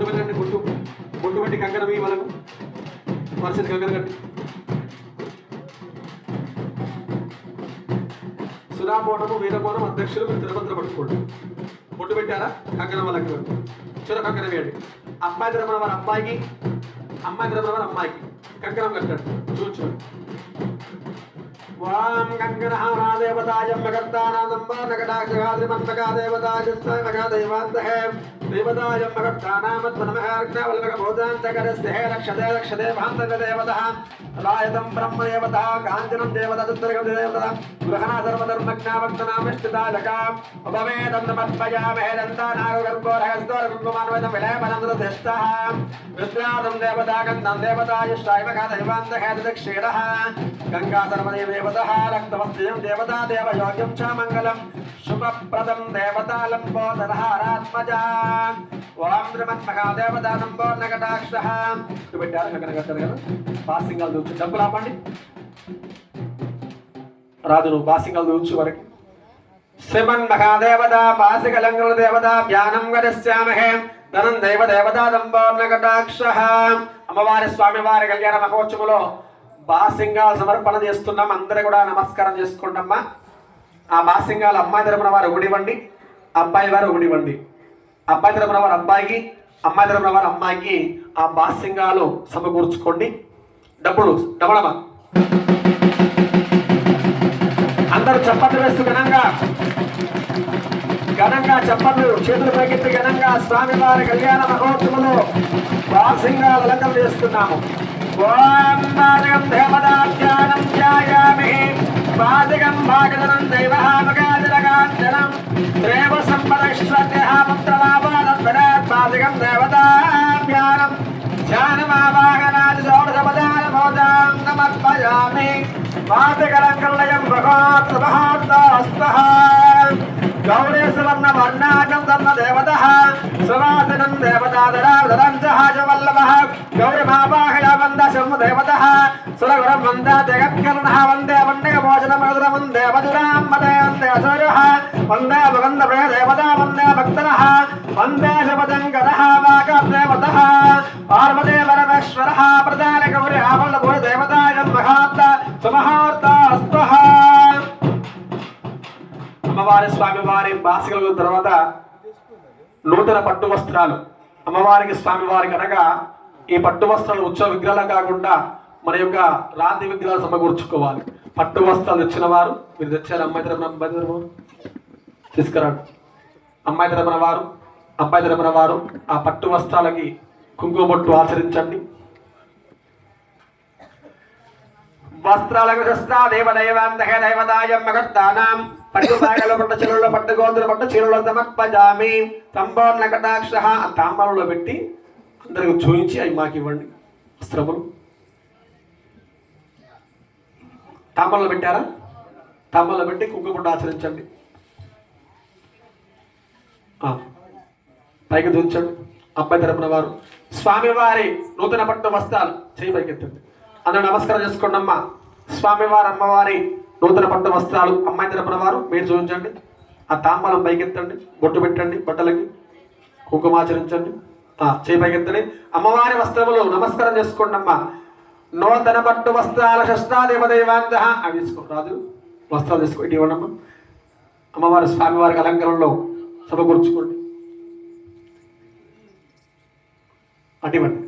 పెట్టండి, బొట్టు పెట్టి కంకణం ఇవి మనకు పరిస్థితి కంకణం కట్టి సునాపోనము వీరపోనం అధ్యక్షులు మీరు తిరుపతిలో పట్టుకోండి. బొట్టు పెట్టారా? కంకణం వాళ్ళకి చిన్న కంకణం వేయండి. అమ్మాయి తరపున వారి అబ్బాయికి, అమ్మాయి తరపున వారి అమ్మాయికి కంకణం కట్టండి. చూడండి. వాం కంకణహారాదేవతాయం మగర్తానాదంబానకటాక్షగాద్రిమన్మగాదేవతాయస్వయమగాదైవాంతహే దేవతాయం మగర్తానామద్మనమహార్ఘ్నవల్లకబోధాంతకరస్తే రక్షతే రక్షతే భాంతకదేవతః రాయతం బ్రహ్మదేవతः కాంచనం దేవత దుర్గం దేవత గృహణ సర్వధర్మజ్ఞావక్తనామిష్టితాలక ఉపవేదం నమత్పయామహే దంతానాగర్భోరహస్తోరకుంకుమాన్వదం విలయపనందృతిష్టః రుద్రాదం దేవతాగంధం దేవతాయశ్వయమగాదైవాంతహే దక్షిణః గంగా సర్వదేవ రక్తవస్త్రం దేవతా దేవయోగ్యం చ మంగళం శుభప్రదం దేవతాలంబోదరహారాత్మజ ఓం శ్రీమన్మహాదేవతానంబోర్నకటాక్ష పెట్టారు. అక్కడ కట్టారు కదా. బాసింగాలు దూచు డబ్బులు ఆపండి. రాదు నువ్వు బాసింగాలు దూచు వరకు. శ్రీమన్మహాదేవత బాసికలంగల దేవత ధ్యానం గరిష్యామహే ధనం దైవ దేవతానంబోర్నకటాక్ష. అమ్మవారి స్వామివారి కళ్యాణ మహోత్సవంలో బాసింగాలు సమర్పణ చేస్తున్నాం. అందరూ కూడా నమస్కారం చేసుకోండమ్మా. ఆ బాసింగాలు అమ్మాయి తరపున వారు ఒకటివ్వండి, అబ్బాయి వారు ఒకటివ్వండి. అబ్బాయి తరపున వారు అబ్బాయికి, అమ్మాయి తరపున వారు అమ్మాయికి ఆ బాసింగాలు సమకూర్చుకోండి. డబ్బులు డబ్బులమ్మా. అందరూ చప్పట్లు వేస్తూ ఘనంగా చప్పట్లు చేతులు పైకెత్తి ఘనంగా స్వామివారి కళ్యాణ మహోత్సవంలో బాసింగాలు అలంకరణ చేస్తున్నాము. ఓం బాధకం దేవతాధ్యానం ధ్యాయామి బాధకం భాగదనం దైవహామగాజలగాంజనం శ్రేవ సంపదశ్వత్యః పుత్రలాభాదద్వరాత్ బాధకం దేవతాధ్యానం ధ్యానమావాహనాది షోడశపదానమోదాం సమర్పయామి. బాధకలంకలయం భగవత్ మహాత్మస్తః గౌరీసువర్ణ వర్ణాకం ధర్మ దేవతః సువాసనం దేవతాధరాధరం జహాజవల్లభః గౌరమావాహయ వంద శర్మ దేవతః సురగురం వంద జగత్కర్ణః వందే వందే భోజనమధురం వందే మధురాం మదే వందే అసూరః వందే భగంధ ప్రియ దేవతా వందే భక్తరః వందే శపదంకరః వాకదేవతః పార్వతీ పరమేశ్వరః ప్రధాన గౌరీ ఆవల్లభూర దేవతాయ మహాత్త సుమహార్తాస్తః. అమ్మవారి స్వామివారి బాసికల తర్వాత నూతన పట్టు వస్త్రాలు అమ్మవారికి స్వామివారికి అనగా ఈ పట్టు వస్త్రాలు ఉత్సవ విగ్రహాలు కాకుండా మన యొక్క రాతి విగ్రహాలు సమకూర్చుకోవాలి. పట్టు వస్త్రాలు తెచ్చిన వారు మీరు తెచ్చారు. అమ్మాయి తరపున అబ్బాయి తరపున తీసుకురాడు. అమ్మాయి తరపున వారు అబ్బాయి తరపున వారు ఆ పట్టు వస్త్రాలకి కుంకుమ బొట్టు ఆచరించండి. వస్త్రాలకు శస్త్రా దేవదైవాంతహే దైవతాయం మగర్తానాం పట్టు బాగల పట్టు చీరలో పట్టు గోంతుల పట్టు చీరలో సమర్పజామి. సంపూర్ణ కటాక్ష తాంబాలలో పెట్టి అందరికి చూయించి అవి మాకు ఇవ్వండి. వస్త్రములు తాంబాలలో పెట్టారా? తాంబాలలో పెట్టి కుంకుమ బొట్టు ఆచరించండి. పైకి దించండి. అబ్బాయి తరపున వారు స్వామివారి నూతన పట్టు వస్త్రాలు చేయి పైకెత్తండి. అందరూ నమస్కారం చేసుకోండి. అమ్మ స్వామివారి అమ్మవారి నూతన పట్టు వస్త్రాలు అమ్మాయి తరపున వారు మీరు చూపించండి. ఆ తాంబాలం పైకెత్తండి. బొట్టు పెట్టండి. బట్టలకి కుంకుమాచరించండి. చేయి పైకెత్తండి. అమ్మవారి వస్త్రములు నమస్కారం చేసుకోండి. అమ్మ నూతన పట్టు వస్త్రాల శస్త్రాదేవదైవాంత అవి తీసుకో. రాజు వస్త్రాలు తీసుకో. ఇటు ఇవ్వండి. అమ్మవారి స్వామివారికి అలంకరణలో సమకూర్చుకోండి. అటువంటి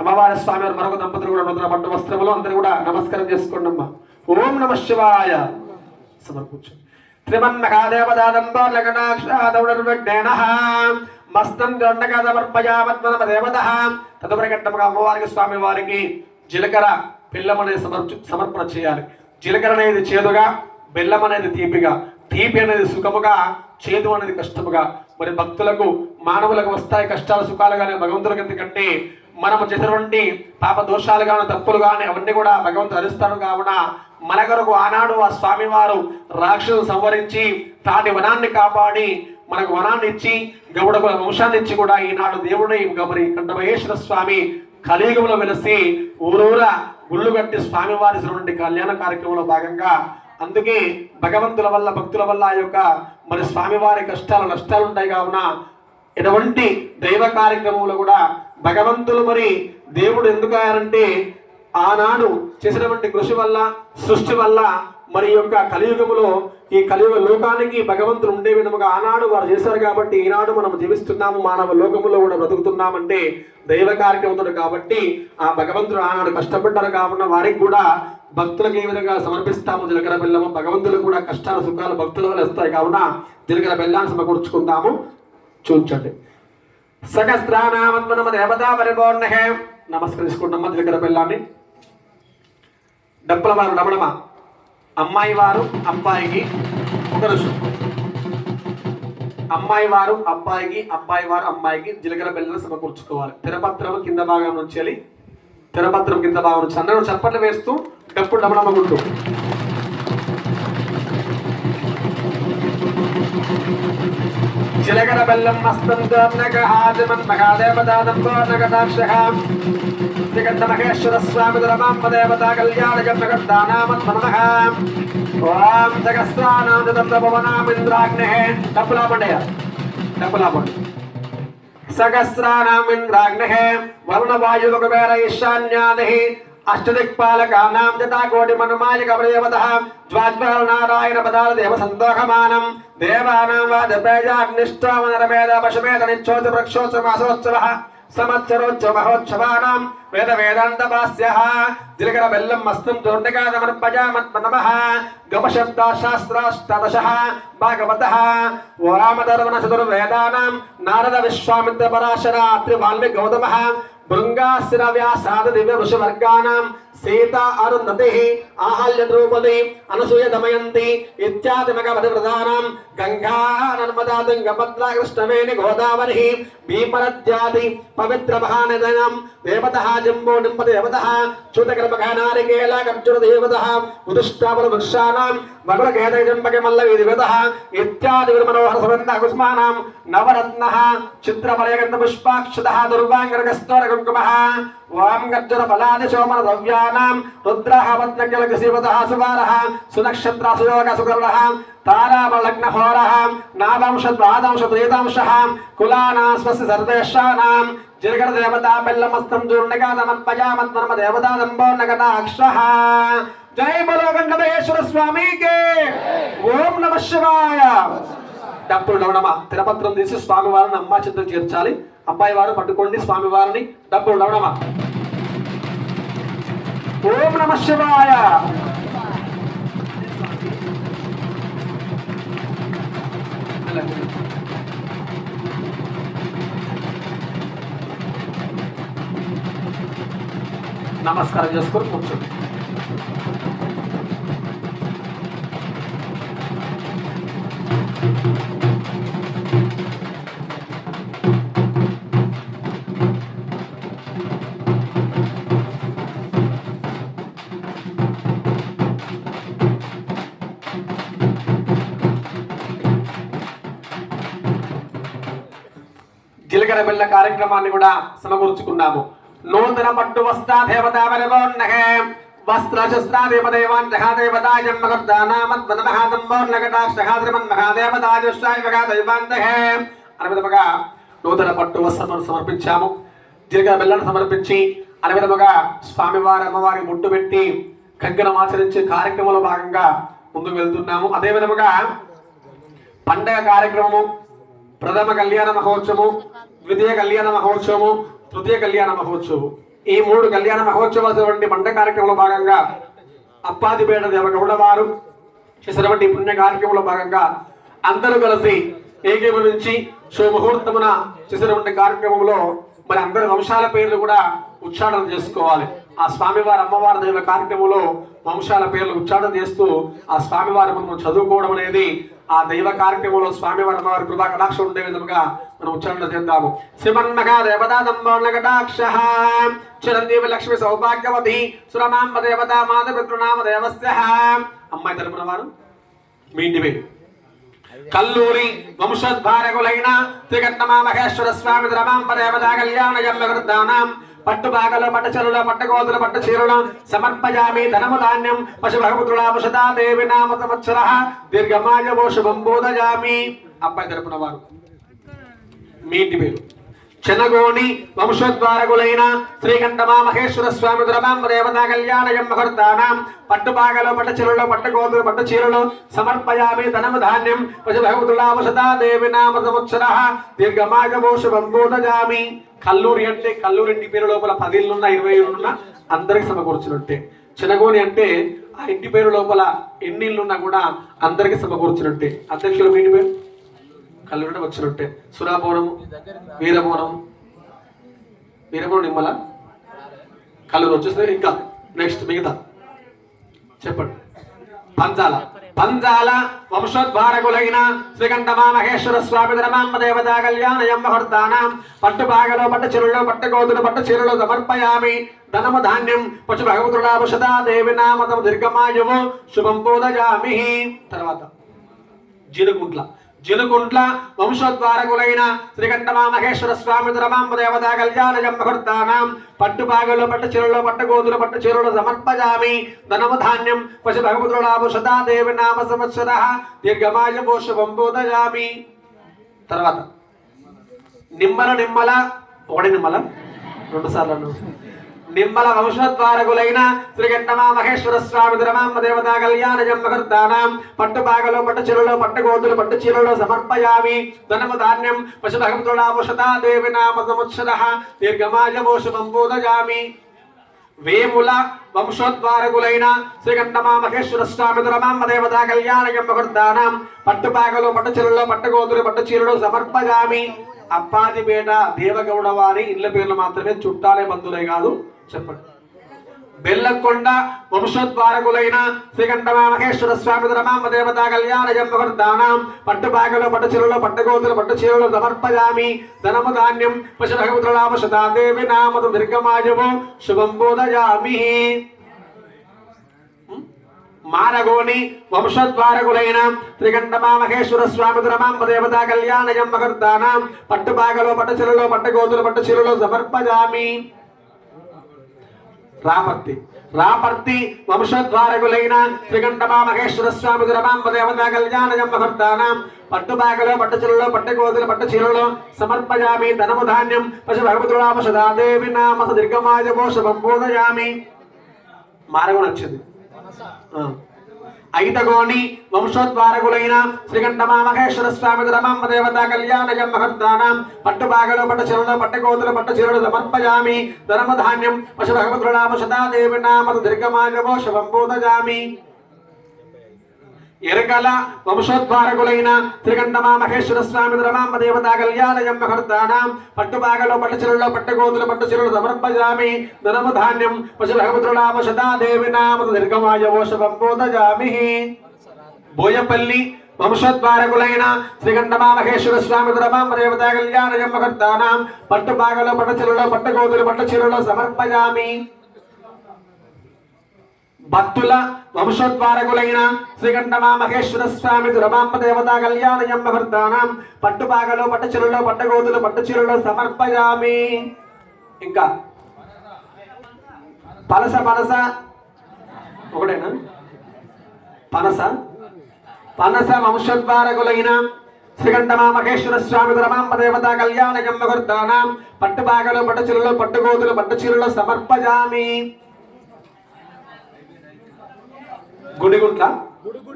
అమ్మవారి స్వామి మరొక దంపతులు కూడా నూతన పట్టు వస్త్రములు అందరూ కూడా నమస్కారం చేసుకోండి. అమ్మ ఓం నమ శివాయ సమర్పించండి. తదుపరిఘట్టముగా అమ్మవారికి స్వామి వారికి జీలకర్ర బెల్లం అనేది సమర్పణ చేయాలి. జీలకర్ర అనేది చేదుగా, బెల్లం అనేది తీపిగా, తీపి అనేది సుఖముగా, చేదు అనేది కష్టముగా. మరి భక్తులకు మానవులకు వస్తాయి కష్టాలు సుఖాలు కానీ భగవంతులకు ఎందుకంటే మనము చేసినటువంటి పాప దోషాలు కానీ తప్పులు కానీ అవన్నీ కూడా భగవంతుడు హరిస్తాడు. కావున మన కొరకు ఆనాడు ఆ స్వామివారు రాక్షసు సంవరించి తాటి వనాన్ని కాపాడి మనకు వనాన్ని ఇచ్చి గౌడకుల వంశాన్ని ఇచ్చి కూడా ఈనాడు దేవుడి గబరి కంఠమహేశ్వర స్వామి కలియుగంలో వెలిసి ఊరూర గుళ్ళు కట్టి స్వామివారి కళ్యాణ కార్యక్రమంలో భాగంగా అందుకే భగవంతుల వల్ల భక్తుల వల్ల ఆ యొక్క మరి స్వామివారి కష్టాలు నష్టాలు ఉంటాయి. కావున ఇటువంటి దైవ కార్యక్రమంలో కూడా భగవంతులు మరి దేవుడు ఎందుకు అయ్యారంటే ఆనాడు చేసినటువంటి కృషి వల్ల సృష్టి వల్ల మరి యొక్క కలియుగములో ఈ కలియుగ లోకానికి భగవంతుడు ఉండే విధముగా ఆనాడు వారు చేశారు కాబట్టి ఈనాడు మనం జీవిస్తున్నాము, మానవ లోకములో కూడా బ్రతుకుతున్నామంటే దైవ కార్యక్రమంతో కాబట్టి ఆ భగవంతుడు ఆనాడు కష్టపడ్డారు కాబట్టి వారికి కూడా భక్తులకు ఏ విధంగా సమర్పిస్తాము జీలకర్ర బెల్లము. భగవంతులకు కూడా కష్టాల సుఖాలు భక్తులకు వస్తాయి కావున జీలకర్ర బెల్లాన్ని సమకూర్చుకుందాము. చూచండి. సహస్రానామన్మనమ దేవతా పరిపూర్ణహే. నమస్కరించుకుంటామా జీలకర్ర బెల్లాన్ని. డప్పుల వారు రమణమ, అమ్మాయి వారు అబ్బాయికి ఒక రుషం. అమ్మాయి వారు అబ్బాయికి, అబ్బాయి వారు అమ్మాయికి జీలకర్ర బెల్లం సమకూర్చుకోవాలి. తెరపత్రం కింద భాగం నుంచి వెళ్ళి తెరపత్రం కింద భాగం నుంచి అందరూ చప్పట్లు వేస్తూ డప్పుడు డమడమగుంటూ జీలకర్ర బెల్లం మహేశ్వర స్వామి రమాంబదేవతా కళ్యాణ జన్మగర్దానామన్మనః. ఓం సహస్రానామింద్రాగ్నే. డప్పులాపండయ్య, డప్పులాపండి. సహస్రానామింద్రాగ్నే వరుణవాయుకుబేర ఈశాన్యాది అష్టదిక్పాలకానాం జటాకోటి మనుమాలిక ప్రదేవతః జ్వాజ్వలనారాయణ పదాల దేవ సందోహమానం దేవానాం వాదపేజాగ్నిష్టోమనరమేద పశుమేద నిచ్చోచ వృక్షోచ మాసోత్సవః సంవత్సరోత్సవ మహోత్సవానాం వేద వేదాంతపాస్యః. జీలకర్ర బెల్లం మస్తం దూర్ణికాదమర్పయామత్మనమః. గమశబ్దాశాస్త్రాష్టదశః భాగవతః. వామధర్వణ చతుర్వేదానాం నారద విశ్వామిత్ర పరాశర అత్రి వాల్మీకి గౌతమః. భృంగాశ్ర వ్యాసాద దివ్య ఋషివర్గానాం సీత అరుంధతి ఆహల్య ద్రౌపది అనసూయ దమయంతి ఇత్యాది మగవధవృదానాం గంగా నర్మదా తుంగభద్రా కృష్ణవేణి గోదావరి భీమనద్యాది పవిత్ర మహానదనం దేవతః జంబో నింబ దేవతః చ్యుతకర్మఘనారికేళ కర్జున దేవతః ఉదుష్టాపల వృక్షానాం వగుళకేతజంబక మల్లవీ దేవతః ఇత్యాది విమనోహర సుగంధ కుస్మానాం నవరత్నః చిత్రపలయగంధ పుష్పాక్షతః దుర్వాంగరగస్తోర కుంకుమః. ఓం గర్జన బలాది సోమన ద్రవ్యానాం రుద్రః పద్మకలకశివతః సువారః సునక్షత్ర సుయోగ సుకర్ణః తారాబలగ్నహోరః నావాంశ ద్వాదశ త్రేతాంశః కులానా స్వస్య సర్వేషానాం. జీలకర్ర దేవతా బెల్లమస్తం చూర్ణికాదమర్పయామత్మనమ దేవతా దంబోన్నగటాక్షః. జై బలో వెంకటేశ్వర స్వామికి. ఓం నమః శివాయ. డప్పులు డవడమ. తిరపత్రం తీసి స్వామివారిని అమ్మా చింతలు చేర్చాలి. అబ్బాయి వారు పట్టుకోండి స్వామివారిని. డప్పులు డవడమ. ఓం నమః శివాయ. నమస్కారం చేసుకొని కూర్చోండి. జీలకర్ర బెల్ల కార్యక్రమాన్ని కూడా సమకూర్చుకున్నాము. నూతన పట్టు వస్త్ర దేవతా పరిపూర్ణహే వస్త్రశస్త్రాదేవదేవాన్ మహాదేవతాజన్మగర్దానామద్వనమహాదంబోర్నగటాక్షహాద్రమన్మహాదేవతాజస్వామిమహాదైవాంతహే అనే విధముగా నూతన పట్టు వస్త్రమును సమర్పించాము. జీలకర్ర బెల్లను సమర్పించి అనే విధముగా స్వామివారి అమ్మవారి ముట్టు పెట్టి కంకణం ఆచరించే కార్యక్రమంలో భాగంగా ముందుకు వెళ్తున్నాము. అదే విధముగా పండగ కార్యక్రమము, ప్రథమ కళ్యాణ మహోత్సవము, ద్వితీయ కళ్యాణ మహోత్సవము, తృతీయ కళ్యాణ మహోత్సవం, ఈ 3 కళ్యాణ మహోత్సవాలు పండగ కార్యక్రమంలో భాగంగా అప్పాదిపేట దేవగౌడ వారు చేసినటువంటి పుణ్య కార్యక్రమంలో భాగంగా అందరూ కలిసి ఏకీభవించి శుభముహూర్తమున చేసినటువంటి కార్యక్రమంలో మరి అందరి వంశాల పేర్లు కూడా ఉచ్చారణ చేసుకోవాలి. ఆ స్వామివారి అమ్మవారి దైవ కార్యక్రమంలో వంశాల పేర్లు ఉచ్చారణ చేస్తూ ఆ స్వామివారి మనం చదువుకోవడం అనేది ఆ దైవ కార్యక్రమంలో స్వామివారి అమ్మవారి కృపా కటాక్షం ఉండే విధముగా మనం ఉచ్చారణ చేద్దాము. శ్రీమన్మగా దేవతా దంబోర్నగటాక్షః చిరంజీవి లక్ష్మి సౌభాగ్యవతి సురమాంబ దేవతా మాతృనామ దేవస్యః. అమ్మాయి తరపున వారు మీ ఇంటివే కల్లూరి వంశోద్ధారకులైన శ్రీకట్నమా మహేశ్వర స్వామి రమాంబ దేవతా కళ్యాణ జన్మగర్దానాం పట్టుబాగలు పట్టచరుల పట్టగోతుల పట్టు చీరులు సమర్పయామి. ధనము ధాన్యం పశుభగపుత్రుల పుషదా దేవి నామ సంవత్సర దీర్ఘమాయవో శుభం బోధయామి. అబ్బాయి తరపున వారు మీ ఇంటి పేరు. చెనగోని వంశోద్వారకులైన శ్రీకంఠమా మహేశ్వర స్వామి దురమాంబ దేవతా కళ్యాణయం ముహూర్తానాం పట్టుపాగలో పట్టు చెరువులో పట్టు గోతులు పట్టు చీరలు సమర్పయామి ధనము ధాన్యం భగవతులావసదా దేవి నామ సంవత్సర దీర్ఘమాయవో శుభం బోధజామి. కల్లూరి అంటే కల్లూరి ఇంటి పేరు లోపల 10 ఇళ్ళున్నా 20 ఇళ్ళున్నా అందరికి సమకూర్చినట్టే. చెనగోని అంటే ఆ ఇంటి పేరు లోపల ఎన్ని ఇళ్ళున్నా కూడా అందరికి సమకూర్చినట్టే. అధ్యక్షులు మీ ఇంటి పేరు కల్లూరి వచ్చినట్టే. సురాపురం, వీరపురం, నిమ్మల, కల్లూరు వచ్చేస్తే ఇంకా నెక్స్ట్ మిగతా చెప్పండి. పంజాల వంశోద్వారకులైన శ్రీకంఠమా మహేశ్వర స్వామి ధర్మాంబ దేవతా కళ్యాణయం ముహూర్తానాం పట్టుపాగలో పట్టు చెరువులో పట్టు గోతులు పట్టు చీరలు సమర్పయామి ధనము ధాన్యం పశు భగవతులాభసదా దేవి నామతం దీర్ఘమాయువు శుభం బోధయామి. తర్వాత జినుకుంట్ల వంశోద్వారకులైన శ్రీకంఠమా మహేశ్వర స్వామి ధర్మాంబ దేవతా కళ్యాణయం ముహూర్తానాం పట్టుపాగలో పట్టు చెరువులో పట్టు గోతులు పట్టు చీరలు సమర్పయామి ధనము ధాన్యం పశు భగవతులాభసదా దేవి నామ సంవత్సర దీర్ఘమాయువు శుభం బోధయామి. తర్వాత నిమ్మల ఒకటి నిమ్మల 2 సార్లు నిమ్మల వంశోద్వారకులైన శ్రీకంఠమా మహేశ్వర స్వామి ధర్మాంబ దేవతా కళ్యాణయం ముహూర్తానాం పట్టుపాగలో పట్టు చెరువులో పట్టు గోతులు పట్టు చీరలు సమర్పయామి ధనము ధాన్యం పశు భగవతులాభసదా దేవి నామ సంవత్సర దీర్ఘమాయువు శుభం బోధయామి. వేముల వంశోద్వారకులైన శ్రీకంఠమా మహేశ్వర స్వామి ధర్మాంబ దేవతా కళ్యాణయం ముహూర్తానాం పట్టుపాగలో పట్టు చెరువులో పట్టు గోతులు పట్టు చీరలు సమర్పయామి. అప్పాదిపేట దేవగౌడ వారి ఇళ్ల పేర్లు మాత్రమే, చుట్టాలే బంధువులే కాదు. చెప్పండి. బెల్లకొండ వంశోద్వారకులైన శ్రీకంఠమా మహేశ్వర స్వామి ధర్మాంబ దేవతా కళ్యాణయం ముహూర్తానాం పట్టుపాగలో పట్టు చెరువులో పట్టు గోతులు పట్టు చీరలు సమర్పయామి ధనము ధాన్యం పశు భగవతులాభసదా దేవి నామతం దీర్ఘమాయువు శుభం బోధయామి. మారగోని వంశోద్వారకులైన శ్రీకంఠమా మహేశ్వర స్వామి ధర్మాంబ దేవతా కళ్యాణయం ముహూర్తానాం పట్టుపాగలో పట్టు చెరువులో పట్టు గోతులు పట్టు చీరలు సమర్పయామి. రాపర్తి వంశోద్వారకులైన శ్రీకంఠమా మహేశ్వర స్వామి ధర్మాంబ దేవతా కళ్యాణయం ముహూర్తానాం పట్టుపాగలో పట్టు చెరువులో పట్టు గోతులు పట్టు చీరలు సమర్పయామి ధనము ధాన్యం పశు భగవతులాభసదా దేవి నామ దీర్ఘమాయువు శుభం బోధయామి. మారగోని వచ్చింది. ఐతగోని వంశోద్వారకులైన శ్రీకంఠమా మహేశ్వర స్వామి ధర్మాంబ దేవతా కళ్యాణయం ముహూర్తానాం పట్టుపాగలో పట్టు చెరువులో పట్టు గోతులు పట్టు చీరలు సమర్పయామి ధనము ధాన్యం పశు భగవతులాభసదా దేవి నామ దీర్ఘమాయువు శుభం బోధయామి. ఎరకల వంశోద్వారకులైన శ్రీకంఠమా మహేశ్వర స్వామి ధర్మాంబ దేవతా కళ్యాణయం ముహూర్తానాం పట్టుపాగలో పట్టు చెరువులో పట్టు గోతులు పట్టు చీరలు సమర్పయామి ధనము ధాన్యం పశు భగవతులాభసదా దేవి నామ దీర్ఘమాయువు శుభం బోధయామి. బోయపల్లి వంశోద్వారకులైన శ్రీకంఠమా మహేశ్వర స్వామి ధర్మాంబ దేవతా కళ్యాణయం ముహూర్తానాం పట్టుపాగలో పట్టు చెరువులో పట్టు గోతులు పట్టు చీరలు సమర్పయామి. భక్తుల వంశోద్వారకులైన శ్రీకంఠమా మహేశ్వర స్వామి ధర్మాంబ దేవతా కళ్యాణయం ముహూర్తానాం పట్టుపాగలో పట్టు చెరువులో పట్టు గోతులు పట్టు చీరలు సమర్పయామి. ఇంకా పనస ఒకటేనా? పనస వంశోద్వారకులైన శ్రీకంఠమా మహేశ్వర స్వామి ధర్మాంబ దేవతా కళ్యాణయం ముహూర్తానాం పట్టుపాగలో పట్టు చెరువులో పట్టు గోతులు పట్టు చీరలు సమర్పయామి.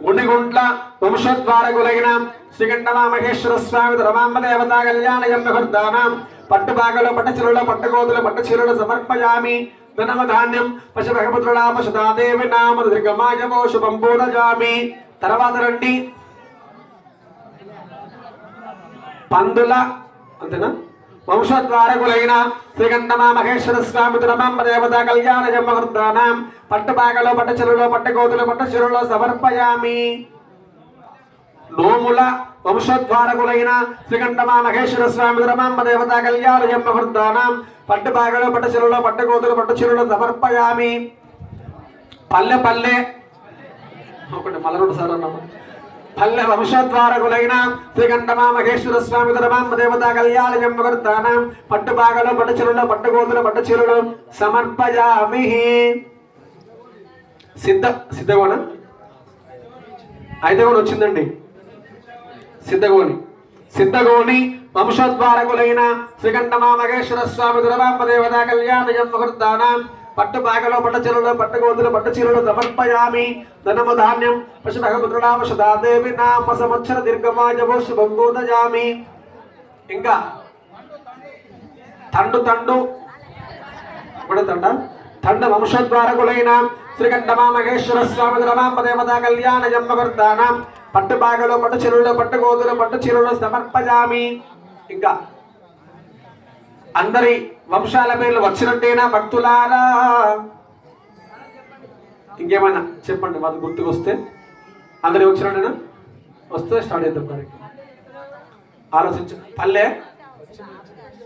గుడిగుంట్ల వంశోద్వారకులైన శ్రీకంఠమా మహేశ్వర స్వామి ధర్మాంబ దేవతా కళ్యాణయం ముహూర్తానాం పట్టుపాగలో పట్టు చెరువులో పట్టు గోతులు పట్టు చీరలు సమర్పయామి ధనము ధాన్యం పశు భగవతులాభసదా దేవి నామ దీర్ఘమాయువు శుభం బోధయామి. తర్వాత రండి పందుల అంతేనా వంశోద్వారకులైన శ్రీకంఠమా మహేశ్వర స్వామి ధర్మాంబ దేవతా కళ్యాణయం ముహూర్తానాం పట్టుపాగలో పట్టు చెరువులో పట్టు గోతులు పట్టు చీరలు సమర్పయామి. నోముల వంశోద్వారకులైన శ్రీకంఠమా మహేశ్వర స్వామి ధర్మాంబ దేవతా కళ్యాణయం ముహూర్తానాం పట్టుపాగలో పట్టు చెరువులో పట్టు గోతులు పట్టు చీరలు సమర్పయామి. పల్లె ఒకటి మళ్ళీ 2 సార్లు అన్నాము. పల్లె వంశోద్వారకులైన శ్రీకంఠమా మహేశ్వర స్వామి ధర్మాంబ దేవతా కళ్యాణయం ముహూర్తానాం పట్టుపాగలో పట్టు చెరువులో పట్టు గోతులు పట్టు చీరలు సమర్పయామి. సిద్ధగోన ఐదగోని వచ్చిందండి. సిద్ధగోని వంశోద్వారకులైన శ్రీకంఠమామగేశ్వర స్వామి దురవాంబ దేవతా కళ్యాణయం ముహూర్తానాం పట్టు బాగలో పట్టు చీరలు పట్టు గోతులు పట్టు చీరలు సమర్పయామి. ధనము ధాన్యం పశుభగపుత్రుడావశదాదేవి నామ సంవత్సర దీర్ఘమాయవో శుభం బోధయామి. ఇంకా తండు తండ వంశోద్వారకులైన శ్రీకంఠమామగేశ్వర స్వామి దురవాంబ దేవతా కళ్యాణయం ముహూర్తానాం పట్టు బాగలో పట్టు చీరలు పట్టు గోతులు పట్టు చీరలు సమర్పయామి. ఇంకా అందరి వంశాల పేర్లు వచ్చినట్టేనా భక్తులారా? ఇంకేమైనా చెప్పండి, మాకు గుర్తుకొస్తే. అందరి వచ్చినట్టేనా? వస్తే స్టార్ట్ చేద్దాం. మరి ఆలోచించ పల్లె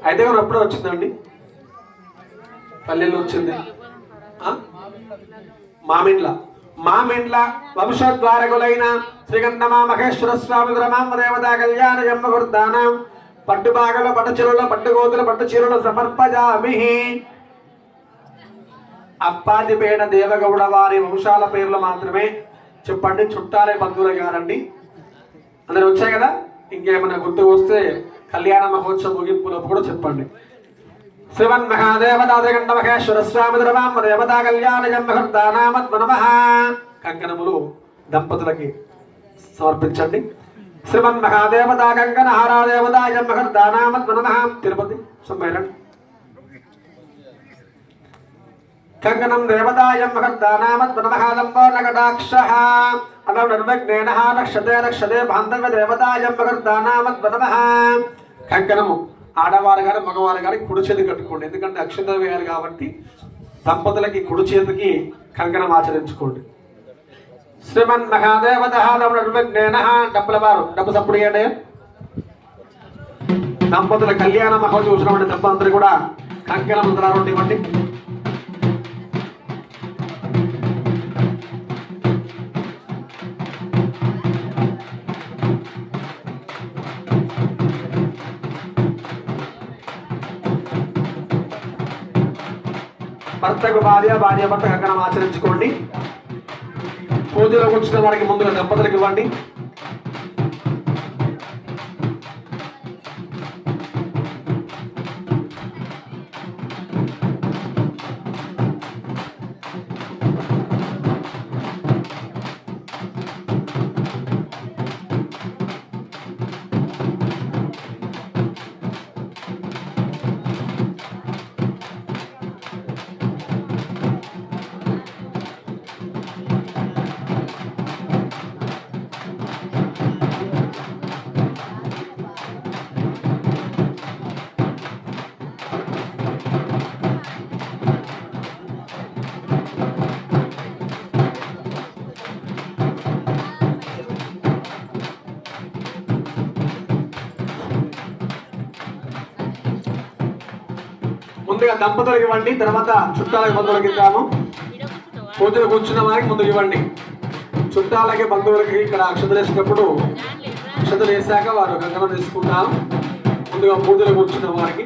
అయితే కూడా ఎప్పుడో వచ్చిందండి. పల్లెల్లో వచ్చింది మామిండ్ల వంశోద్వారకులైన శ్రీకంఠమామహేశ్వర స్వామి దురవాంబ దేవతా కళ్యాణయం ముహూర్తానాం పట్టు బాగల పట్టు చీరలు పట్టు గోతులు పట్టు చీరలు సమర్పజామి. అప్పాదిపేట దేవగౌడ వారి వంశాల పేర్లు మాత్రమే చెప్పండి, చుట్టాలే బంధువులు కాదండి. అందరు వచ్చాయి కదా. ఇంకేమైనా గుర్తుకు వస్తే కళ్యాణ మహోత్సవం ముగింపులోపు కూడా చెప్పండి. శ్రీమన్ మహాదేవతా శ్రీకంఠమహేశ్వర స్వామి దురవాంబ దేవతా కళ్యాణయం ముహూర్తానామత్ నమః. కంకణములు దంపతులకి సమర్పించండి. శ్రీమన్ మహాదేవతా కంకణ హారాదేవతాయ ముహూర్తానామత్ నమః. తిరుపతి సమ్మేళనం కంకణం దేవతాయ ముహూర్తానామత్ నమః. లంబోర్ణకటాక్షః అనం నిర్విఘ్నేన రక్షతే రక్షతే బాంధవ్య దేవతాయ ముహూర్తానామత్ నమః. కంకణము ఆడవారు గారు మగవారు గారి కుడి చేతి కట్టుకోండి, ఎందుకంటే అక్షంతలు వేయాలి కాబట్టి దంపతులకి కుడి చేతికి కంకణం ఆచరించుకోండి. శ్రీమన్ మహాదేవత డబ్బుల వారు డబ్బు సప్పుడు చేయండి. దంపతుల కళ్యాణ మహోత్సవం చూసినటువంటి దంపతులు కూడా కంకణ మంత్రాలు ఇవ్వండి. భర్తకు భార్య భర్త కంకణం ఆచరించుకోండి. పూజలో కూర్చున్న వారికి ముందుగా దంపతులకు ఇవ్వండి. ముందుగా దంపతులకు ఇవ్వండి, తర్వాత చుట్టాలకి బంధువులకి ఇద్దాము. పూజలు కూర్చున్న వారికి ముందుకు ఇవ్వండి. చుట్టాలకి బంధువులకి ఇక్కడ అక్షతలు వేసినప్పుడు అక్షతలు వేసాక వారు కంకణం తీసుకుంటారు. ముందుగా పూజలు కూర్చున్న వారికి